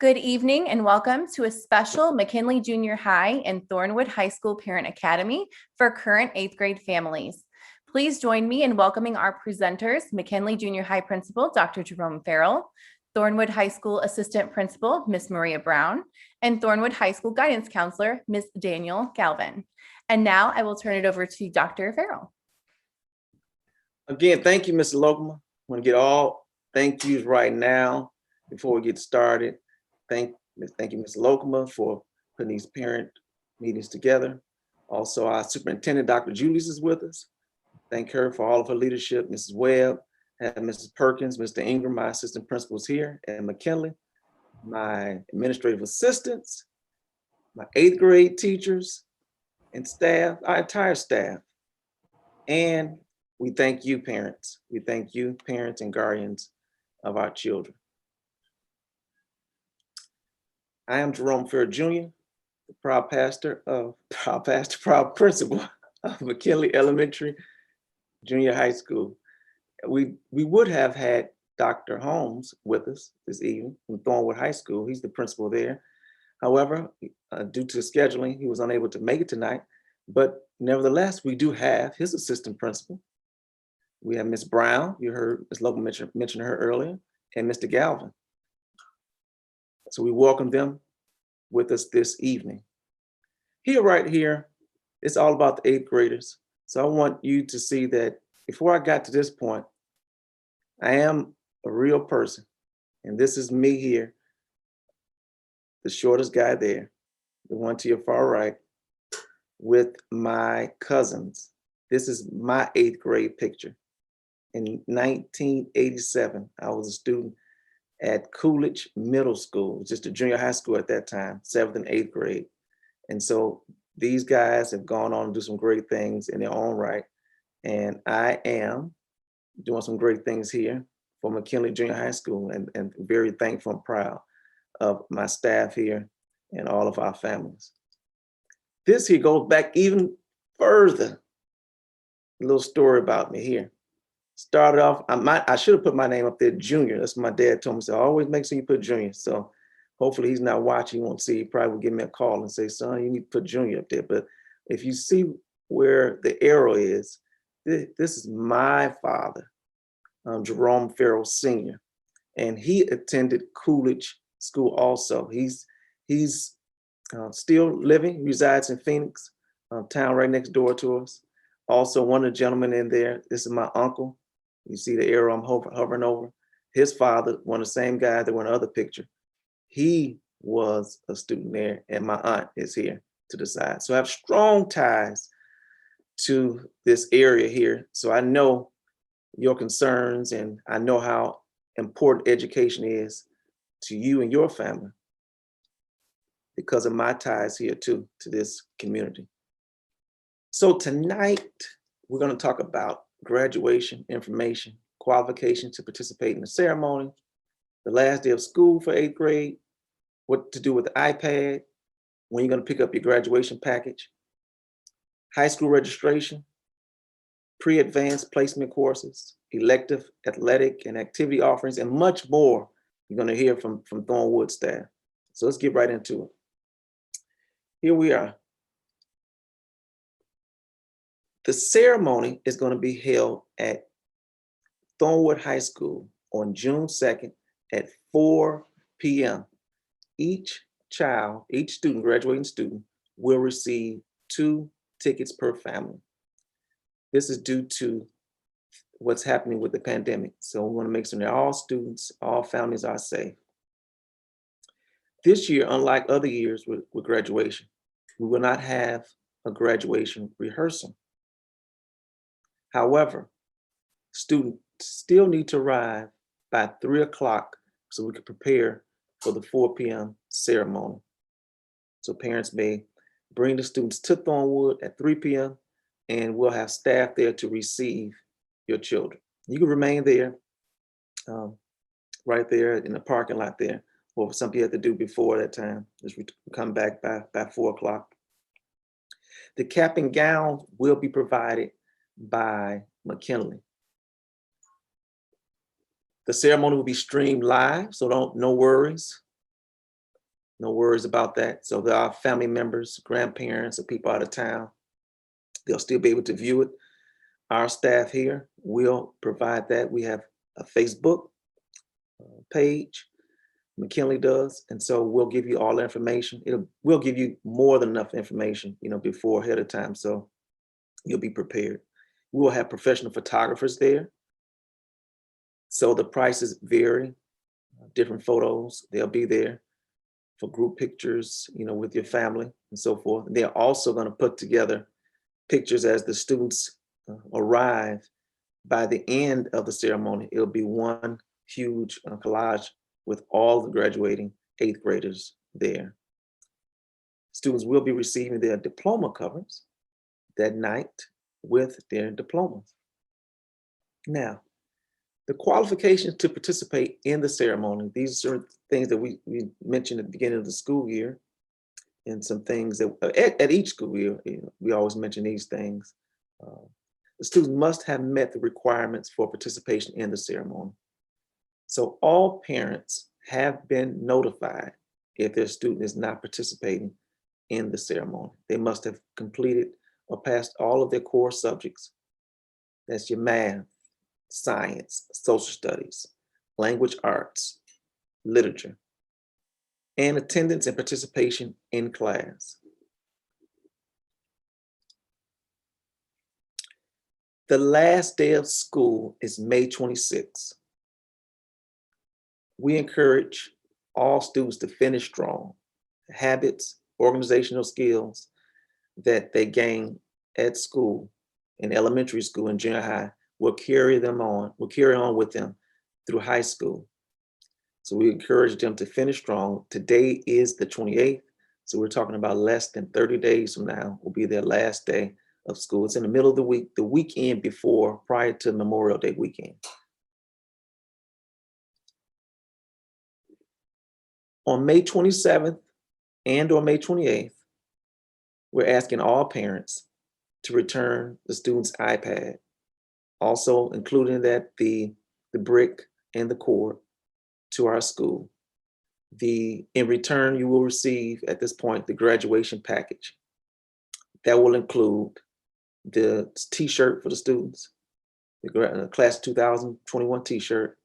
Good evening and welcome to a special McKinley Junior High and Thornwood High School Parent Academy for current 8th grade families. Please join me in welcoming our presenters, McKinley Junior High Principal, Dr. Jerome Farrell, Thornwood High School Assistant Principal, Ms. Maria Brown, and Thornwood High School Guidance Counselor, Ms. Daniel Galvin. And now I will turn it over to Dr. Farrell. Again, thank you, Mr. Lokema. I'm going to get all thank yous right now before we get started. Thank you, Mr. Lokema, for putting these parent meetings together. Also, our superintendent, Dr. Julius, is with us. Thank her for all of her leadership. Mrs. Webb, and Mrs. Perkins, Mr. Ingram, my assistant principals here, and McKinley, my administrative assistants, my 8th grade teachers and staff, our entire staff. And we thank you, parents. We thank you, parents and guardians of our children. I am Jerome Farrell Jr., the proud principal of McKinley Elementary Junior High School. We would have had Dr. Holmes with us this evening from Thornwood High School. He's the principal there. However, due to scheduling, he was unable to make it tonight. But nevertheless, we do have his assistant principal. We have Ms. Brown, you heard Ms. Lokema mention her earlier, and Mr. Galvin. So we welcome them with us this evening. Right here, it's all about the 8th graders. So I want you to see that before I got to this point, I am a real person. And this is me here, the shortest guy there, the one to your far right, with my cousins. This is my 8th grade picture. In 1987, I was a student at Coolidge Middle School, just a junior high school at that time, 7th and 8th grade. And so these guys have gone on to do some great things in their own right. And I am doing some great things here for McKinley Junior High School, and very thankful and proud of my staff here and all of our families. This here goes back even further. A little story about me here. Started off, I should have put my name up there, Junior. That's what my dad told me. So always make sure you put Junior. So hopefully he's not watching, he won't see. He probably will give me a call and say, son, you need to put Junior up there. But if you see where the arrow is, this is my father, Jerome Farrell Sr. And he attended Coolidge School also. He's still living, resides in Phoenix, town right next door to us. Also, one of the gentlemen in there, this is my uncle. You see the arrow I'm hovering over. His father, one of the same guys that were in the other picture, he was a student there, and my aunt is here to the side. So I have strong ties to this area here. So I know your concerns, and I know how important education is to you and your family because of my ties here too, to this community. So tonight, we're going to talk about graduation information, qualifications to participate in the ceremony, the last day of school for 8th grade, what to do with the iPad, when you're going to pick up your graduation package, high school registration, pre-advanced placement courses, elective, athletic, and activity offerings, and much more you're going to hear from Thornwood staff. So let's get right into it. Here we are. The ceremony is going to be held at Thornwood High School on June 2nd at 4 p.m. Each child, each student, graduating student, will receive 2 tickets per family. This is due to what's happening with the pandemic. So we want to make sure that all students, all families are safe. This year, unlike other years with graduation, we will not have a graduation rehearsal. However, students still need to arrive by 3 o'clock so we can prepare for the 4 p.m. ceremony. So parents may bring the students to Thornwood at 3 p.m. and we'll have staff there to receive your children. You can remain there, right there in the parking lot there, or something you have to do before that time. Just come back by 4 o'clock. The cap and gown will be provided by McKinley. The ceremony will be streamed live, so no worries. No worries about that. So there are family members, grandparents, or people out of town. They'll still be able to view it. Our staff here will provide that. We have a Facebook page, McKinley does, and so we'll give you all the information. We'll give you more than enough information, before ahead of time, so you'll be prepared. We will have professional photographers there, so the prices vary. Different photos, they'll be there for group pictures, with your family and so forth. They're also going to put together pictures as the students arrive. By the end of the ceremony, it'll be one huge collage with all the graduating 8th graders there. Students will be receiving their diploma covers that night with their diplomas. Now, the qualifications to participate in the ceremony, these are things that we mentioned at the beginning of the school year, and some things that at each school year, we always mention these things. The students must have met the requirements for participation in the ceremony. So all parents have been notified if their student is not participating in the ceremony. They must have completed or passed all of their core subjects. That's your math, science, social studies, language arts, literature, and attendance and participation in class. The last day of school is May 26th. We encourage all students to finish strong. Habits, organizational skills that they gain at school, in elementary school and junior high, will carry on with them through high school. So we encourage them to finish strong. Today is the 28th, so we're talking about less than 30 days from now will be their last day of school. It's in the middle of the week, the weekend prior to Memorial Day weekend. On May 27th and or May 28th, we're asking all parents to return the student's iPad, also including that the brick and the cord to our school. In return, you will receive at this point the graduation package. That will include the t-shirt for the students, the class 2021 t-shirt.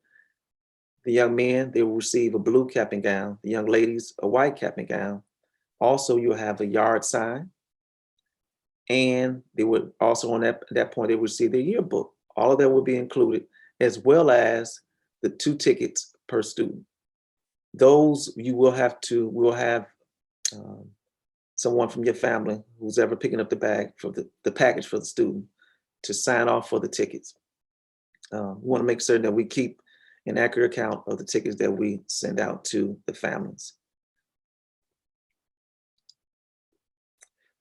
The young men, they will receive a blue cap and gown. The young ladies, a white cap and gown. Also, you'll have a yard sign. And they would also, on that point, they would receive their yearbook. All of that will be included, as well as the 2 tickets per student. Those we'll have someone from your family who's ever picking up the bag for the package for the student to sign off for the tickets. We want to make certain that we keep an accurate account of the tickets that we send out to the families.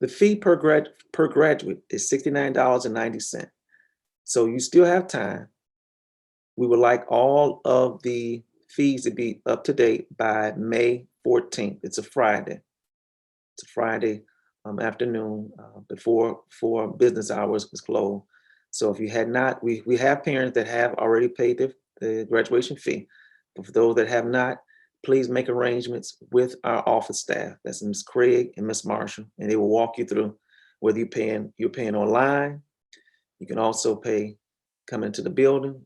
The fee per graduate is $69.90. So you still have time. We would like all of the fees to be up to date by May 14th. It's a Friday. It's a Friday afternoon before business hours is closed. So if you had not, we have parents that have already paid the graduation fee. But for those that have not, please make arrangements with our office staff. That's Ms. Craig and Ms. Marshall, and they will walk you through whether you're paying online. You can also come into the building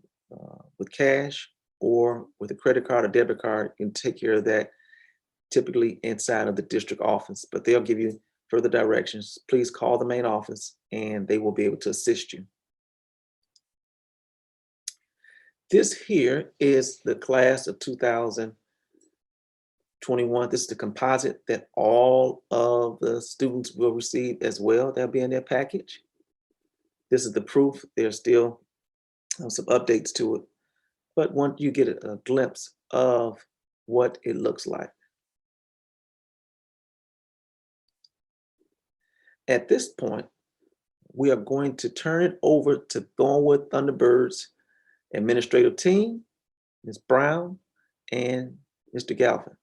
with cash or with a credit card or debit card. You can take care of that typically inside of the district office, but they'll give you further directions. Please call the main office and they will be able to assist you. This here is the class of 2021. This is the composite that all of the students will receive as well. That'll be in their package. This is the proof. There's still some updates to it, but once you get a glimpse of what it looks like. At this point, we are going to turn it over to Thornwood Thunderbirds administrative team, Ms. Brown and Mr. Galvin.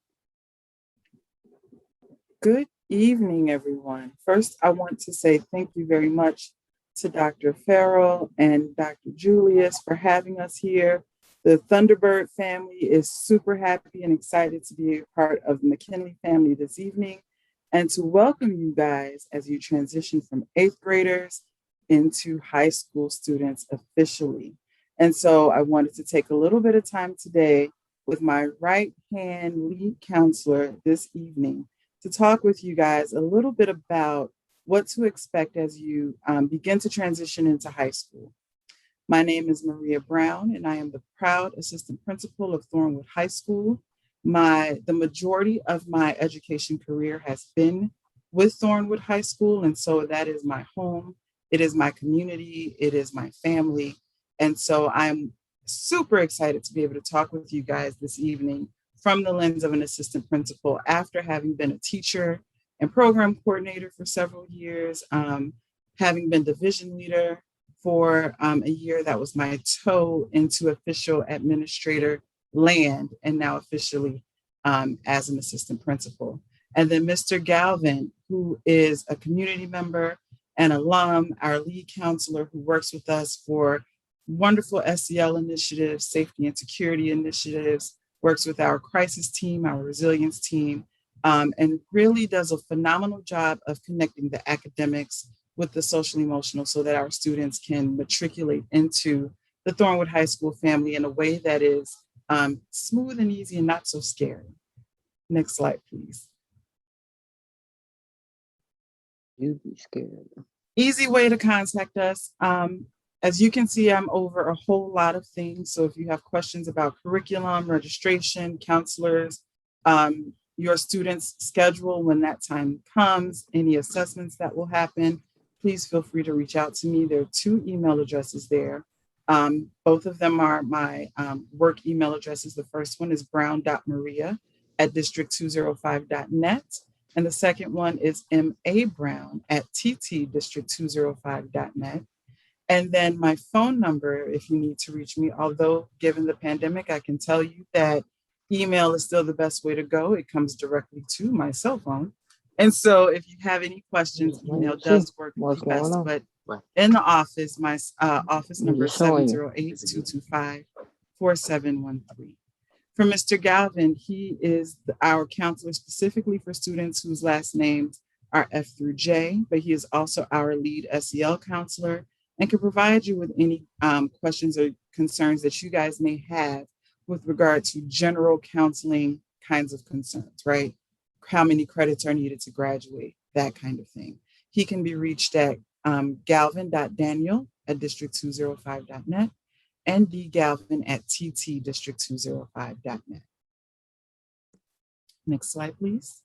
Good evening, everyone. First, I want to say thank you very much to Dr. Farrell and Dr. Julius for having us here The Thunderbird family is super happy and excited to be a part of the McKinley family this evening and to welcome you guys as you transition from eighth graders into high school students officially. And so I wanted to take a little bit of time today with my right hand lead counselor this evening to talk with you guys a little bit about what to expect as you begin to transition into high school. My name is Maria Brown, and I am the proud assistant principal of Thornwood High School. The majority of my education career has been with Thornwood High School, and so that is my home. It is my community. It is my family. And so I'm super excited to be able to talk with you guys this evening from the lens of an assistant principal after having been a teacher and program coordinator for several years, having been division leader for a year. That was my toe into official administrator land, and now officially as an assistant principal. And then Mr. Galvin, who is a community member and alum, our lead counselor who works with us for wonderful SEL initiatives, safety and security initiatives, works with our crisis team, our resilience team, and really does a phenomenal job of connecting the academics with the social emotional so that our students can matriculate into the Thornwood High School family in a way that is smooth and easy and not so scary. Next slide, please. You'd be scared. Easy way to contact us. As you can see, I'm over a whole lot of things. So if you have questions about curriculum, registration, counselors, your student's schedule when that time comes, any assessments that will happen, please feel free to reach out to me. There are 2 email addresses there. Both of them are my work email addresses. The first one is brown.maria@district205.net. And the second one is mabrown@ttdistrict205.net. And then my phone number, if you need to reach me, although given the pandemic, I can tell you that email is still the best way to go. It comes directly to my cell phone. And so if you have any questions, email does work the best. But in the office, my office number is 708-225-4713. For Mr. Galvin, he is our counselor specifically for students whose last names are F through J, but he is also our lead SEL counselor and can provide you with any questions or concerns that you guys may have with regard to general counseling kinds of concerns, right? How many credits are needed to graduate, that kind of thing. He can be reached at galvin.daniel@district205.net and dgalvin@ttdistrict205.net. Next slide, please.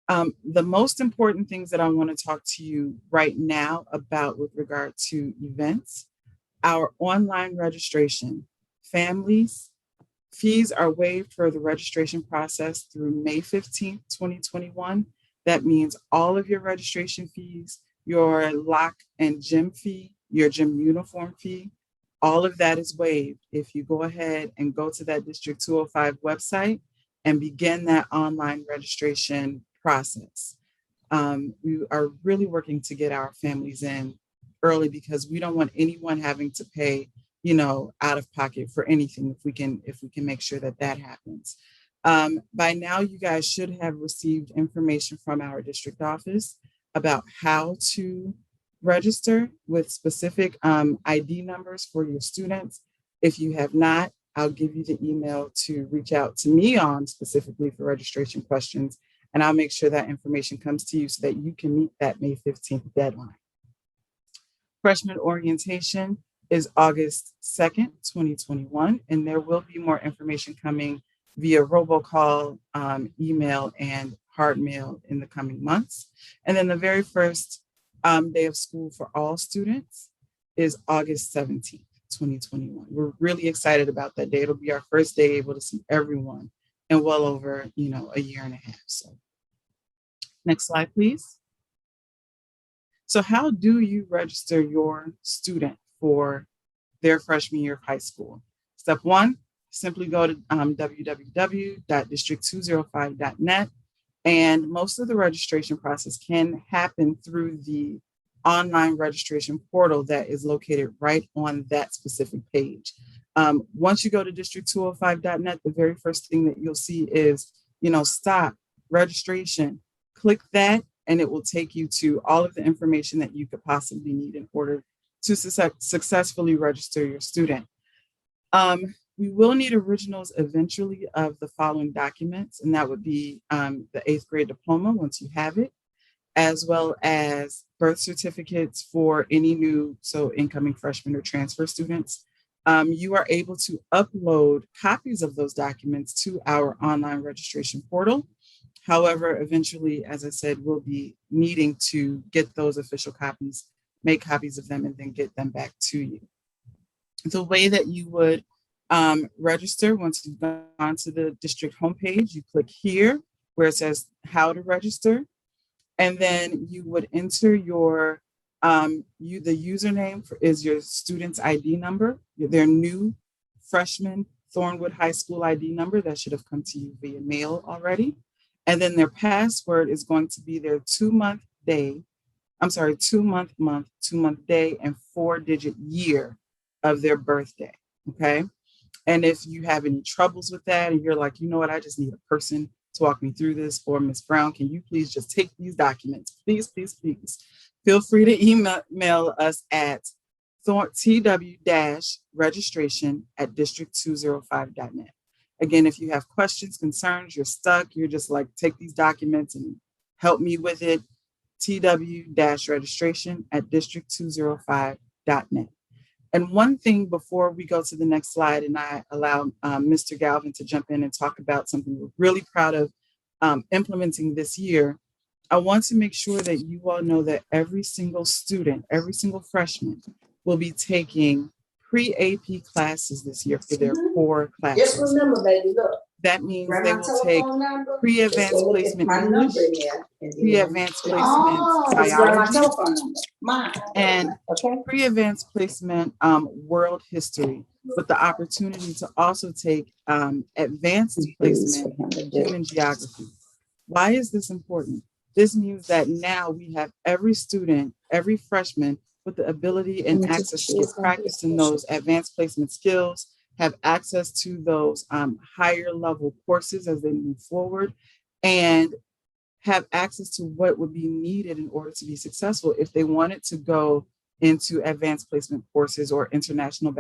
The most important things that I want to talk to you right now about with regard to events, our online registration. Families, fees are waived for the registration process through May 15th, 2021. That means all of your registration fees, your lock and gym fee, your gym uniform fee, all of that is waived if you go ahead and go to that District 205 website and begin that online registration process. We are really working to get our families in early because we don't want anyone having to pay, out of pocket for anything if we can make sure that that happens. By now, you guys should have received information from our district office about how to register with specific ID numbers for your students. If you have not, I'll give you the email to reach out to me on specifically for registration questions, and I'll make sure that information comes to you so that you can meet that May 15th deadline. Freshman orientation is August 2nd, 2021, and there will be more information coming via robocall, email, and hard mail in the coming months. And then the very first day of school for all students is August 17th, 2021. We're really excited about that day. It'll be our first day able to see everyone in well over, a year and a half. So next slide, please. So how do you register your student for their freshman year of high school? Step 1, simply go to www.district205.net. And most of the registration process can happen through the online registration portal that is located right on that specific page. Once you go to district205.net, the very first thing that you'll see is, stop registration. Click that, and it will take you to all of the information that you could possibly need in order to successfully register your student. We will need originals eventually of the following documents, and that would be the 8th grade diploma once you have it, as well as birth certificates for any new, so incoming freshmen or transfer students. You are able to upload copies of those documents to our online registration portal. However, eventually, as I said, we'll be needing to get those official copies, make copies of them, and then get them back to you. The way that you would register, once you've gone to the district homepage, you click here where it says how to register, and then you would enter your the username is your student's ID number, their new freshman Thornwood High School ID number that should have come to you via mail already. And then their password is going to be their 2-month day, 2-month month, 2-month day, and 4-digit year of their birthday. Okay. And if you have any troubles with that and you're like, you know what, I just need a person to walk me through this, or Ms. Brown, can you please just take these documents? Please, please, please. Feel free to email us at tw-registration@district205.net. Again, if you have questions, concerns, you're stuck, you're just like, take these documents and help me with it, tw-registration@district205.net. And one thing before we go to the next slide, and I allow Mr. Galvin to jump in and talk about something we're really proud of implementing this year, I want to make sure that you all know that every single student, every single freshman will be taking pre-AP classes this year for their core classes. Just remember, baby, look. That means they will take pre-advanced placement English, pre-advanced placement biology, and pre-advanced placement world history, with the opportunity to also take advanced placement human geography. Why is this important? This means that now we have every student, every freshman with the ability and access to get practice in those advanced placement skills, have access to those higher level courses as they move forward, and have access to what would be needed in order to be successful if they wanted to go into advanced placement courses or international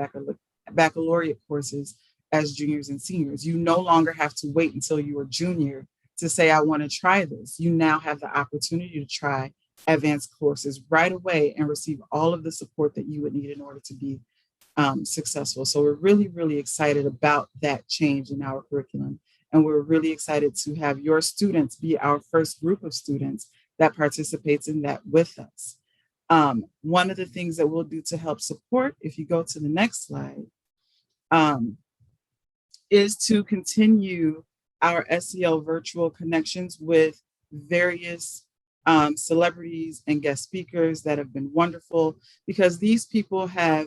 baccalaureate courses as juniors and seniors. You no longer have to wait until you are junior to say, I want to try this. You now have the opportunity to try advanced courses right away and receive all of the support that you would need in order to be successful. So we're really, really excited about that change in our curriculum. And we're really excited to have your students be our first group of students that participates in that with us. One of the things that we'll do to help support, if you go to the next slide, is to continue our SEL virtual connections with various celebrities and guest speakers that have been wonderful, because these people have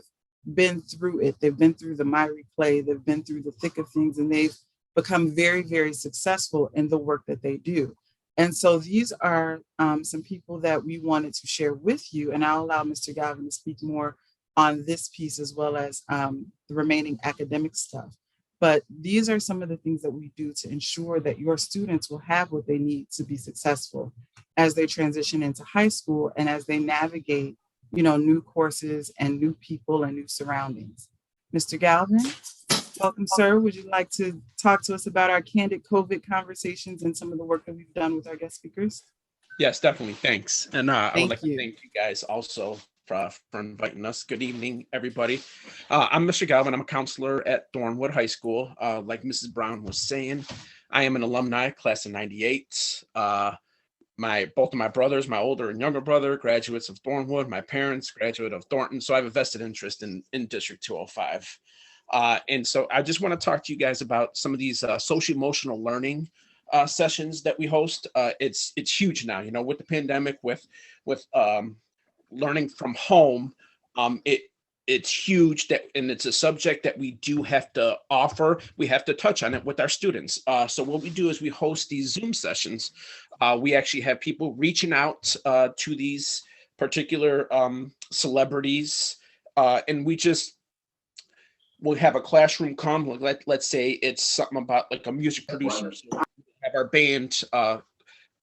been through it. They've been through the Myrie play, they've been through the thick of things, and they've become very, very successful in the work that they do. And so these are some people that we wanted to share with you, and I'll allow Mr. Galvin to speak more on this piece as well as the remaining academic stuff. But these are some of the things that we do to ensure that your students will have what they need to be successful as they transition into high school and as they navigate, new courses and new people and new surroundings. Mr. Galvin, welcome, sir. Would you like to talk to us about our candid COVID conversations and some of the work that we've done with our guest speakers? Yes, definitely. Thanks. And I would like you. to thank you guys also for inviting us. Good evening, everybody. I'm Mr. Galvin. I'm a counselor at Thornwood High School. Like Mrs. Brown was saying, I am an alumni, class of 98. Both of my brothers, my older and younger brother, graduates of Thornwood. My parents, graduate of Thornton. So I have a vested interest in District 205. And so I just want to talk to you guys about some of these social emotional learning sessions that we host. It's huge now, with the pandemic, with learning from home. It's huge and it's a subject that we do have to offer. We have to touch on it with our students. So what we do is we host these Zoom sessions. We actually have people reaching out to these particular celebrities, and we just we'll have a classroom come, like let's say it's something about like a music producer. So we'll have our band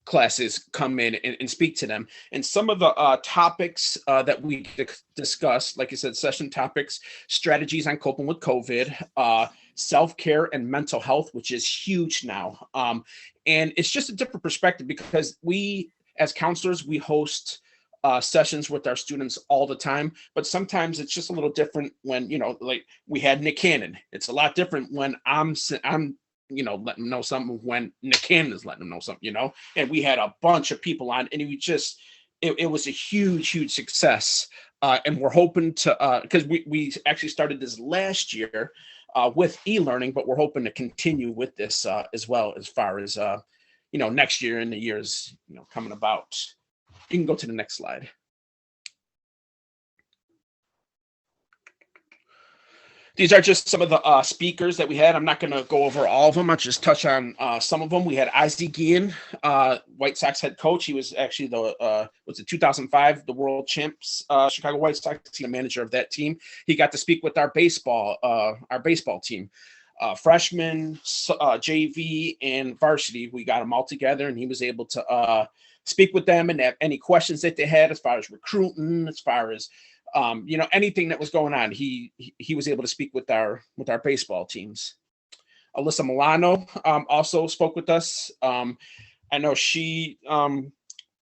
classes come in and speak to them. And some of the topics that we discussed, like I said, session topics, strategies on coping with COVID, self-care and mental health, which is huge now. And it's just a different perspective because we, as counselors, we host sessions with our students all the time, but sometimes it's just a little different when, like we had Nick Cannon. It's a lot different when I'm letting them know something, when Nick Cannon is letting them know something, and we had a bunch of people on, and it was a huge success. And we're hoping to, because we actually started this last year with e-learning, but we're hoping to continue with this as well, as far as, next year and the years, coming about. You can go to the next slide. These are just some of the speakers that we had. I'm not going to go over all of them. I'll just touch on some of them. We had Ozzie Guillen, White Sox head coach. He was actually the 2005 the World Champs Chicago White Sox, the manager of that team. He got to speak with our baseball team. Freshmen, JV, and varsity. We got them all together, and he was able to speak with them and have any questions that they had as far as recruiting, as far as anything that was going on. He was able to speak with our baseball teams. Alyssa Milano also spoke with us. I know she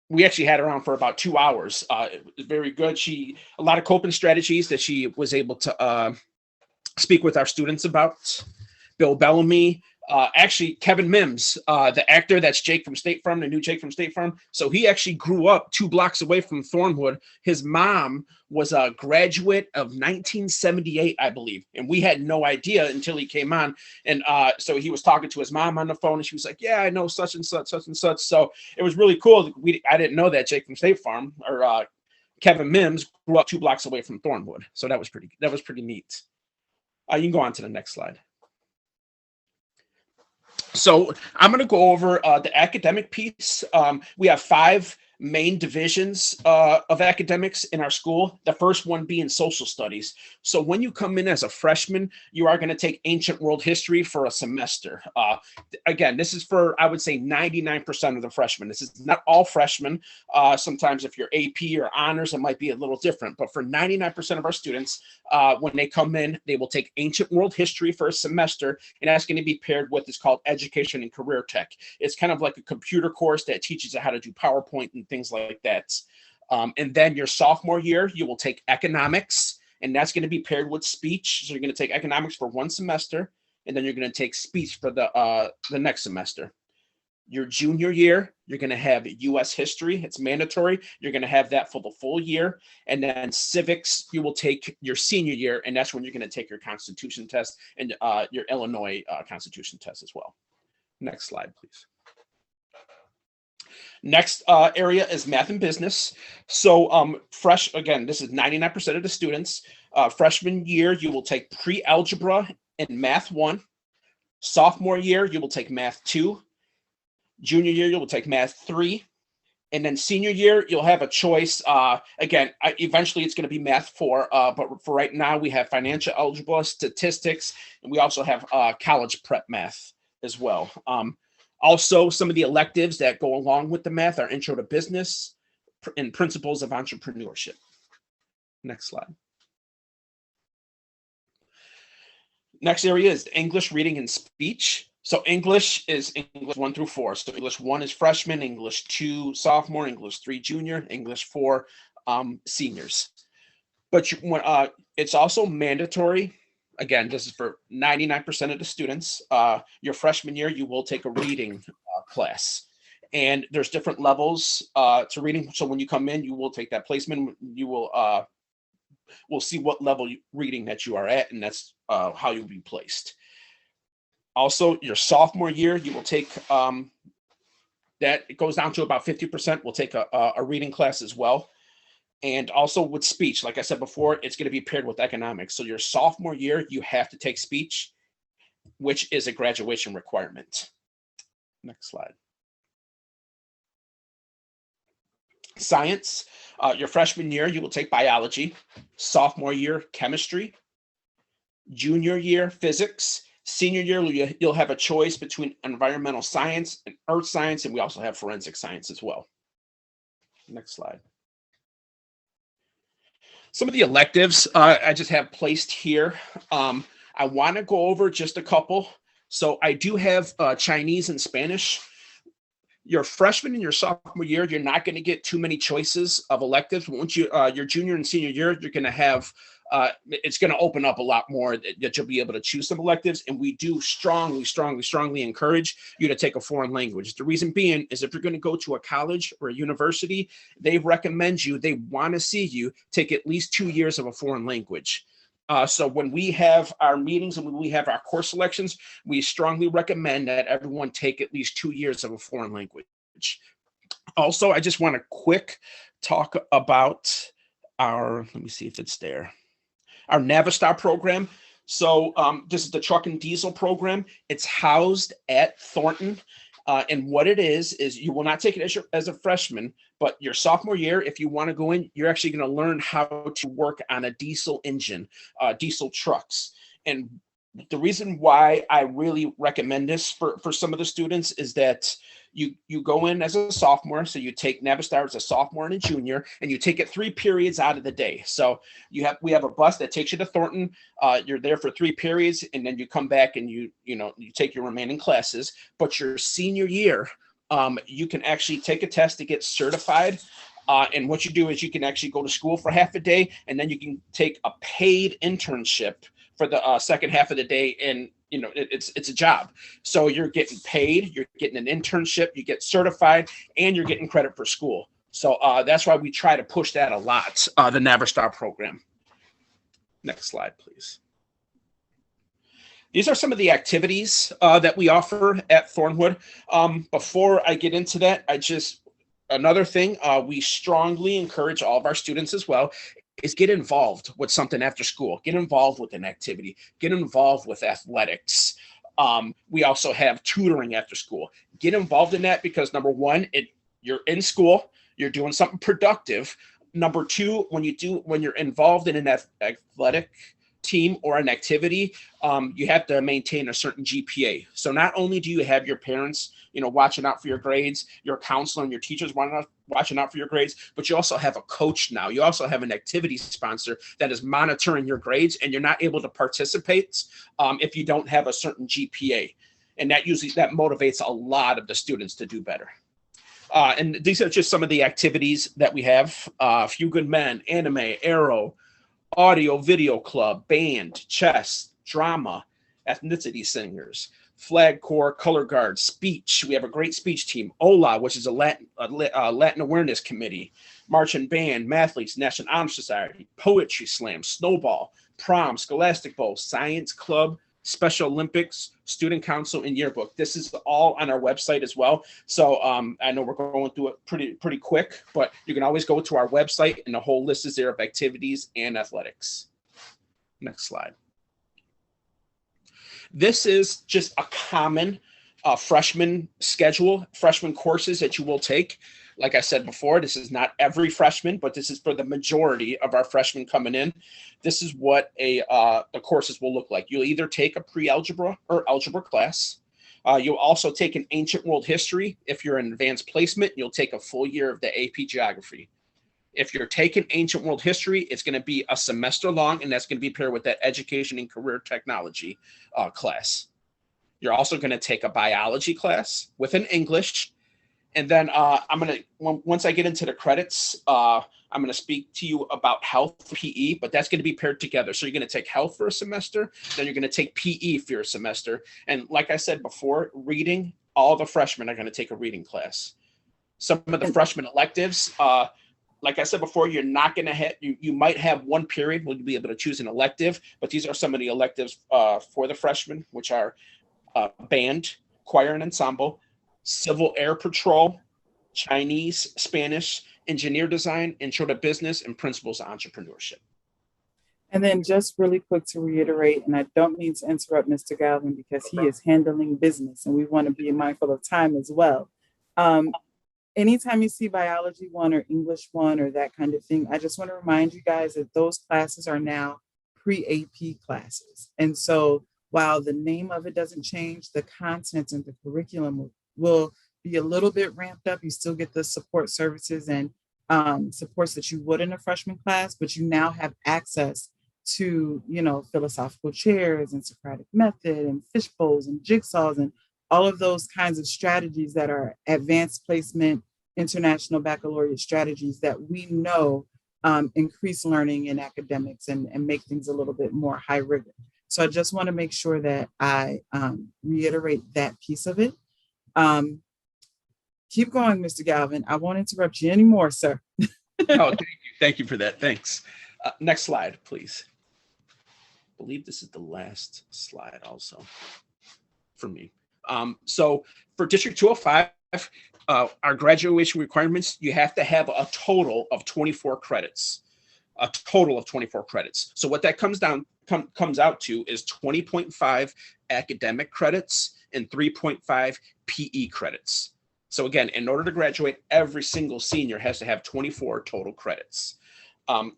we actually had her on for about 2 hours. It was very good. A lot of coping strategies that she was able to speak with our students about. Bill Bellamy, actually Kevin Mims, the actor that's Jake from State Farm, the new Jake from State Farm. So he actually grew up 2 blocks away from Thornwood. His mom was a graduate of 1978, I believe. And we had no idea until he came on. And so he was talking to his mom on the phone, and she was like, yeah, I know such and such, such and such. So it was really cool. I didn't know that Jake from State Farm, or Kevin Mims, grew up 2 blocks away from Thornwood. So that was pretty neat. You can go on to the next slide. So I'm going to go over the academic piece. We have 5 main divisions of academics in our school. The first one being social studies. So when you come in as a freshman, you are going to take ancient world history for a semester. Again, this is for, I would say, 99% of the freshmen. This is not all freshmen. Sometimes if you're AP or honors, it might be a little different. But for 99% of our students, when they come in, they will take ancient world history for a semester, and that's going to be paired with what's called education and career tech. It's kind of like a computer course that teaches you how to do PowerPoint and things like that. And then your sophomore year, you will take economics, and that's going to be paired with speech. So you're going to take economics for 1 semester, and then you're going to take speech for the next semester. Your junior year, you're going to have U.S. history. It's mandatory. You're going to have that for the full year. And then civics, you will take your senior year, and that's when you're going to take your Constitution test and your Illinois Constitution test as well. Next slide, please. Next area is math and business. So again, this is 99% of the students. Freshman year, you will take pre-algebra and math 1. Sophomore year, you will take math 2. Junior year, you will take math 3. And then senior year, you'll have a choice. Again, eventually it's going to be math 4. But for right now, we have financial algebra, statistics, and we also have college prep math as well. Also, some of the electives that go along with the math are Intro to Business and Principles of Entrepreneurship. Next slide. Next area is English, reading, and speech. So English is English 1 through 4. So English 1 is freshman, English 2 sophomore, English 3 junior, English 4 seniors. But it's also mandatory. Again, this is for 99% of the students. Your freshman year, you will take a reading class. And there's different levels to reading. So when you come in, you will take that placement. You will we'll see what level reading that you are at, and that's how you'll be placed. Also, your sophomore year, you will take that. It goes down to about 50%. We'll take a reading class as well. And also with speech, like I said before, it's going to be paired with economics. So your sophomore year, you have to take speech, which is a graduation requirement. Next slide. Science, your freshman year, you will take biology. Sophomore year, chemistry. Junior year, physics. Senior year, you'll have a choice between environmental science and earth science, and we also have forensic science as well. Next slide. Some of the electives I just have placed here. I want to go over just a couple. So I do have Chinese and Spanish. Your freshman and your sophomore year, you're not going to get too many choices of electives. Once you your junior and senior year, you're going to have it's going to open up a lot more that you'll be able to choose some electives. And we do strongly encourage you to take a foreign language. The reason being is if you're going to go to a college or a university, they want to see you take at least 2 years of a foreign language. So when we have our meetings and when we have our course selections, we strongly recommend that everyone take at least 2 years of a foreign language. Also, I just want to quick talk about let me see if it's there. Our Navistar program. So this is the truck and diesel program. It's housed at Thornton. And what it is you will not take it as a freshman, but your sophomore year, if you want to go in, you're actually going to learn how to work on a diesel engine, diesel trucks. And the reason why I really recommend this for some of the students is that you go in as a sophomore, so you take Navistar as a sophomore and a junior, and you take it 3 periods out of the day. So we have a bus that takes you to Thornton. You're there for 3 periods, and then you come back and you take your remaining classes. But your senior year, you can actually take a test to get certified. And what you do is you can actually go to school for half a day, and then you can take a paid internship for the second half of the day. And it's a job. So you're getting paid, you're getting an internship, you get certified, and you're getting credit for school. So that's why we try to push that a lot, the Navistar program. Next slide, please. These are some of the activities that we offer at Thornwood. Before I get into that, another thing we strongly encourage all of our students as well is get involved with something after school. Get involved with an activity. Get involved with athletics. We also have tutoring after school. Get involved in that because number one, you're in school, you're doing something productive. Number two, when you're involved in an athletic team or an activity, you have to maintain a certain GPA. So not only do you have your parents, watching out for your grades, your counselor and your teachers watching out for your grades, but you also have a coach now. You also have an activity sponsor that is monitoring your grades, and you're not able to participate if you don't have a certain GPA. And that motivates a lot of the students to do better. And these are just some of the activities that we have. Few Good Men, anime, aero, audio video club, band, chess, drama, ethnicity singers, flag corps, color guard, speech. We have a great speech team. OLA, which is a Latin Awareness Committee, marching band, mathletes, National Honor Society, poetry slam, snowball, prom, scholastic bowl, science club, Special Olympics, student council, and yearbook. This is all on our website as well. So I know we're going through it pretty quick, but you can always go to our website and the whole list is there of activities and athletics. Next slide. This is just a common freshman schedule, freshman courses that you will take. Like I said before, this is not every freshman, but this is for the majority of our freshmen coming in. This is what the courses will look like. You'll either take a pre-algebra or algebra class. You'll also take an ancient world history. If you're in advanced placement, you'll take a full year of the AP geography. If you're taking ancient world history, it's going to be a semester long, and that's going to be paired with that education and career technology class. You're also going to take a biology class with an English. And then once I get into the credits, I'm going to speak to you about health PE, but that's going to be paired together. So you're going to take health for a semester, then you're going to take PE for your semester. And like I said before, reading, all the freshmen are going to take a reading class. Some of the freshman electives, like I said before, you're not going to have, you might have one period where you'll be able to choose an elective, but these are some of the electives for the freshmen, which are band, choir and ensemble, Civil Air Patrol, Chinese, Spanish, engineer design, intro to business, and principles of entrepreneurship. And then just really quick to reiterate, and I don't mean to interrupt Mr. Galvin because he is handling business and we want to be mindful of time as well. Anytime you see biology 1 or English 1 or that kind of thing, I just want to remind you guys that those classes are now pre-AP classes. And so while the name of it doesn't change, the content and the curriculum will be a little bit ramped up. You still get the support services and supports that you would in a freshman class, but you now have access to, philosophical chairs and Socratic method and fishbowls and jigsaws and all of those kinds of strategies that are advanced placement, international baccalaureate strategies that we know increase learning in academics and make things a little bit more high rigor. So I just want to make sure that I reiterate that piece of it. Keep going, Mr. Galvin. I won't interrupt you anymore, sir. Oh, thank you. Thank you for that. Thanks. Next slide, please. I believe this is the last slide also for me. So for District 205, our graduation requirements, you have to have a total of 24 credits. A total of 24 credits. So what that comes out to is 20.5 academic credits and 3.5 PE credits. So again, in order to graduate, every single senior has to have 24 total credits.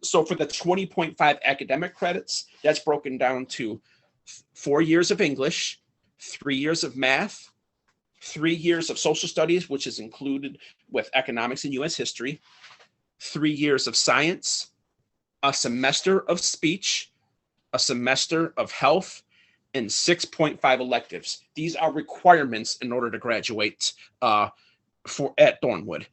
So for the 20.5 academic credits, that's broken down to 4 years of English, 3 years of math, 3 years of social studies, which is included with economics and US history, 3 years of science, a semester of speech, a semester of health, and 6.5 electives. These are requirements in order to graduate at Thornwood.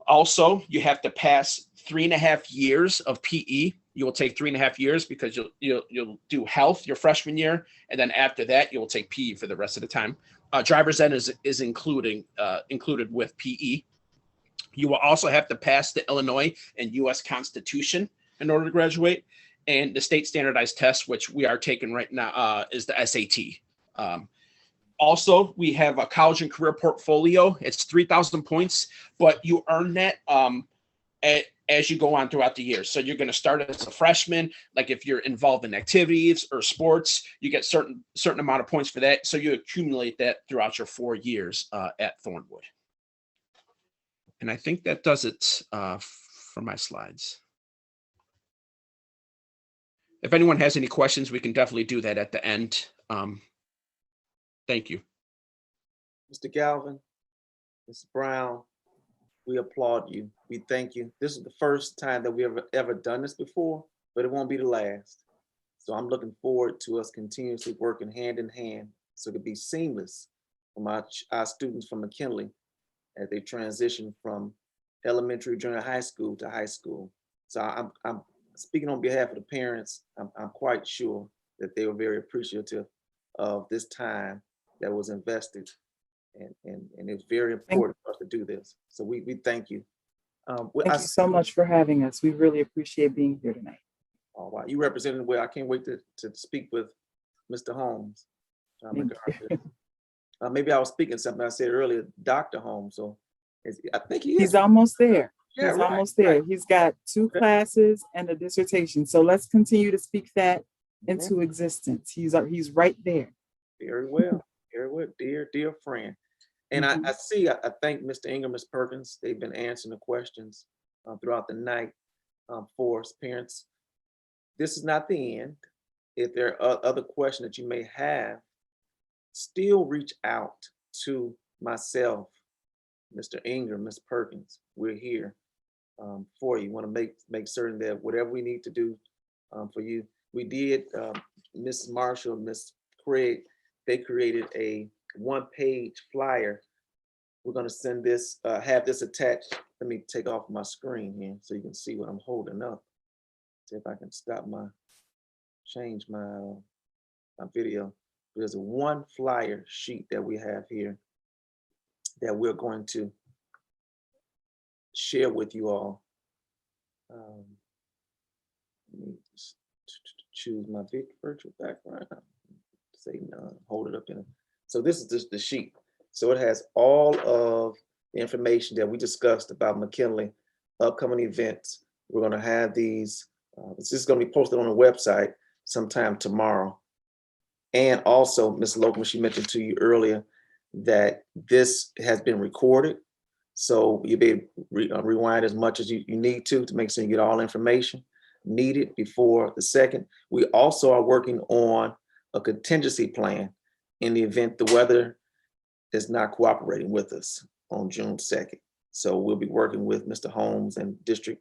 Also, you have to pass 3.5 years of PE. You will take 3.5 years because you'll do health your freshman year, and then after that you will take PE for the rest of the time. Driver's ed is included with PE. You will also have to pass the Illinois and U.S. Constitution in order to graduate, and the state standardized test, which we are taking right now, is the SAT. Also, we have a college and career portfolio. It's 3,000 points, but you earn that as you go on throughout the year. So you're going to start as a freshman. Like if you're involved in activities or sports, you get certain amount of points for that. So you accumulate that throughout your 4 years at Thornwood. And I think that does it for my slides. If anyone has any questions, we can definitely do that at the end. Thank you. Mr. Galvin, Ms. Brown, we applaud you. We thank you. This is the first time that we ever done this before, but it won't be the last. So I'm looking forward to us continuously working hand in hand so it could be seamless for our students from McKinley as they transition from elementary, junior high school to high school. So I'm speaking on behalf of the parents. I'm quite sure that they were very appreciative of this time that was invested, and it's very important for us to do this. So we thank you. Thank you so much for having us. We really appreciate being here tonight. Oh, wow. You represented well. I can't wait to speak with Mr. Holmes. Maybe I was speaking something I said earlier, Dr. Holmes. So I think he's almost there. Yeah, he's right, almost there. Right. He's got 2 classes and a dissertation. So let's continue to speak that into existence. He's right there. Very well. Very well, dear friend. And I thank Mr. Ingram, Ms. Perkins. They've been answering the questions throughout the night for us parents. This is not the end. If there are other questions that you may have, still reach out to myself, Mr. Ingram, Ms. Perkins. We're here for you. Want to make certain that whatever we need to do for you. We did, Mrs. Marshall, Ms. Craig, they created a 1-page flyer. We're going to send this, have this attached. Let me take off my screen here so you can see what I'm holding up. See if I can change my video. There's a 1 flyer sheet that we have here that we're going to share with you all. Let me choose my virtual background. Say none, hold it up in it. So this is just the sheet. So it has all of the information that we discussed about McKinley, upcoming events. We're going to have these. This is going to be posted on the website sometime tomorrow. And also, Ms. Lokeman, she mentioned to you earlier that this has been recorded. So you'll be able to rewind as much as you need to make sure you get all information. needed before the 2nd. We also are working on a contingency plan in the event the weather is not cooperating with us on June 2nd. So we'll be working with Mr. Holmes and District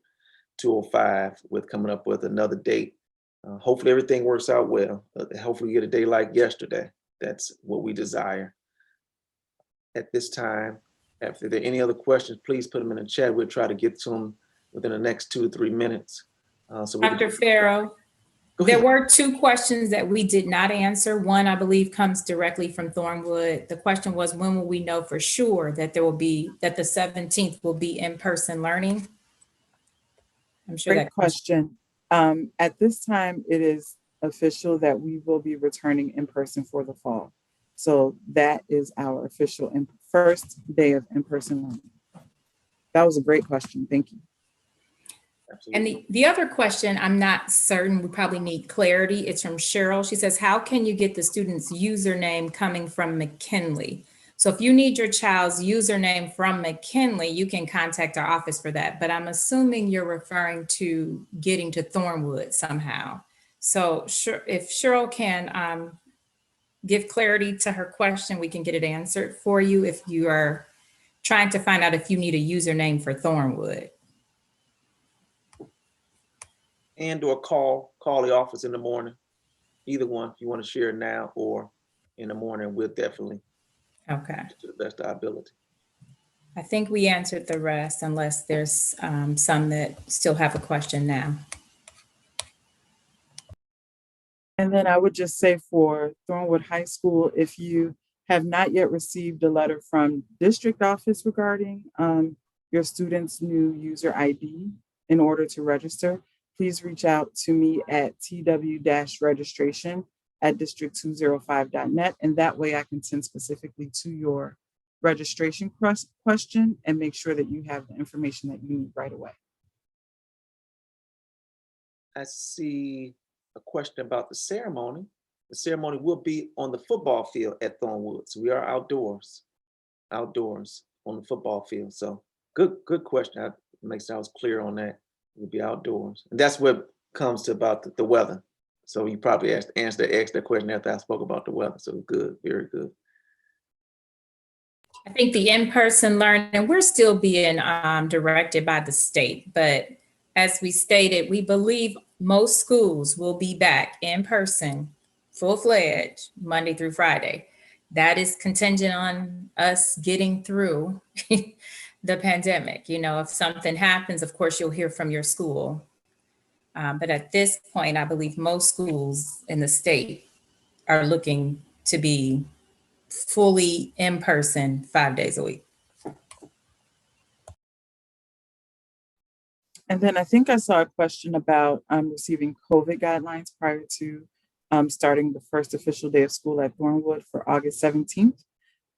205 with coming up with another date. Hopefully everything works out well. Hopefully we get a day like yesterday. That's what we desire. At this time, if there are any other questions, please put them in the chat. We'll try to get to them within the next 2 to 3 minutes. Dr. Farrow, there were 2 questions that we did not answer. One, I believe, comes directly from Thornwood. The question was, when will we know for sure that that the 17th will be in-person learning? I'm sure Great question. At this time, it is official that we will be returning in person for the fall. So that is our official first day of in-person learning. That was a great question. Thank you. Absolutely. And the other question, I'm not certain, we probably need clarity. It's from Cheryl. She says, how can you get the student's username coming from McKinley? So if you need your child's username from McKinley, you can contact our office for that. But I'm assuming you're referring to getting to Thornwood somehow. So if Cheryl can give clarity to her question, we can get it answered for you if you are trying to find out if you need a username for Thornwood. And or call the office in the morning. Either one, if you want to share it now or in the morning, we'll definitely Okay. to the best of our ability. I think we answered the rest unless there's some that still have a question now. And then I would just say for Thornwood High School, if you have not yet received a letter from district office regarding your student's new user ID in order to register, please reach out to me at tw-registration@district205.net. And that way I can send specifically to your registration question and make sure that you have the information that you need right away. I see a question about the ceremony. The ceremony will be on the football field at Thornwood. So we are outdoors on the football field. So good question. I make sure I was clear on that. We'll be outdoors. And that's what comes to about the weather. So you probably asked that question after I spoke about the weather. So good, very good. I think the in-person learning, we're still being directed by the state, but as we stated, we believe most schools will be back in person, full-fledged, Monday through Friday. That is contingent on us getting through the pandemic. You know, if something happens, of course, you'll hear from your school. But at this point, I believe most schools in the state are looking to be fully in person 5 days a week. And then I think I saw a question about receiving COVID guidelines prior to starting the first official day of school at Thornwood for August 17th.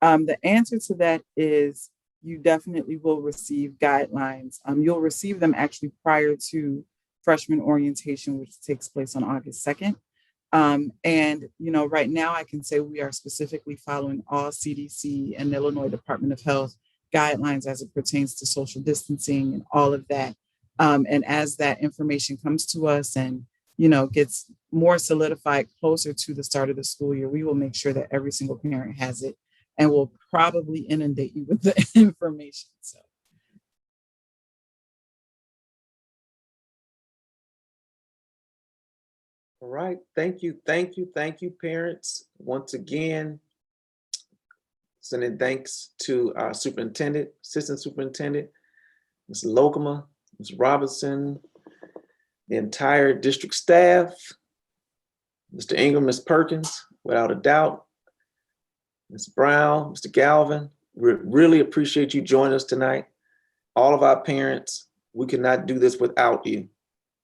The answer to that is you definitely will receive guidelines. You'll receive them actually prior to freshman orientation, which takes place on August 2nd. And, you know, right now I can say we are specifically following all CDC and Illinois Department of Health guidelines as it pertains to social distancing and all of that. And as that information comes to us and, you know, gets more solidified closer to the start of the school year, we will make sure that every single parent has it and will probably inundate you with the information. So. All right, thank you, parents. Once again, sending thanks to our superintendent, assistant superintendent, Ms. Lokema, Ms. Robinson, the entire district staff, Mr. Ingram, Ms. Perkins, without a doubt, Ms. Brown, Mr. Galvin. We really appreciate you joining us tonight. All of our parents, we cannot do this without you.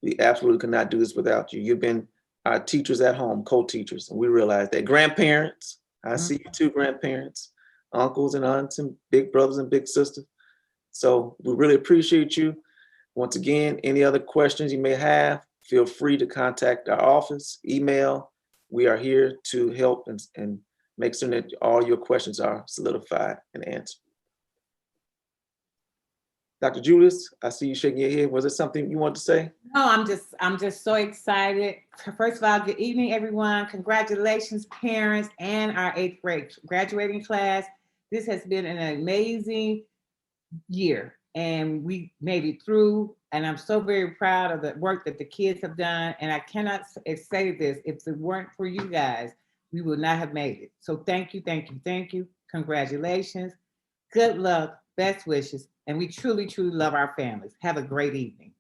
We absolutely cannot do this without you. You've been our teachers at home, co-teachers, and we realize that. Grandparents, I see you too, grandparents, uncles and aunts and big brothers and big sisters. So we really appreciate you. Once again, any other questions you may have, feel free to contact our office, email. We are here to help and make sure that all your questions are solidified and answered. Dr. Julius, I see you shaking your head. Was it something you want to say? No, I'm just so excited. First of all, good evening, everyone. Congratulations, parents, and our 8th grade graduating class. This has been an amazing year, and we made it through. And I'm so very proud of the work that the kids have done. And I cannot say this, if it weren't for you guys, we would not have made it. So thank you, thank you, thank you. Congratulations. Good luck, best wishes. And we truly, truly love our families. Have a great evening.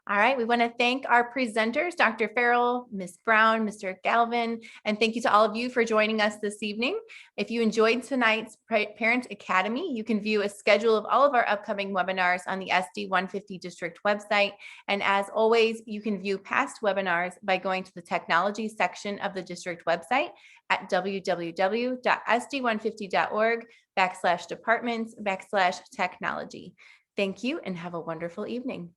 All right, we want to thank our presenters, Dr. Farrell, Ms. Brown, Mr. Galvin, and thank you to all of you for joining us this evening. If you enjoyed tonight's Parent Academy, you can view a schedule of all of our upcoming webinars on the SD 150 District website. And as always, you can view past webinars by going to the technology section of the district website at www.sd150.org/departments/technology. Thank you and have a wonderful evening.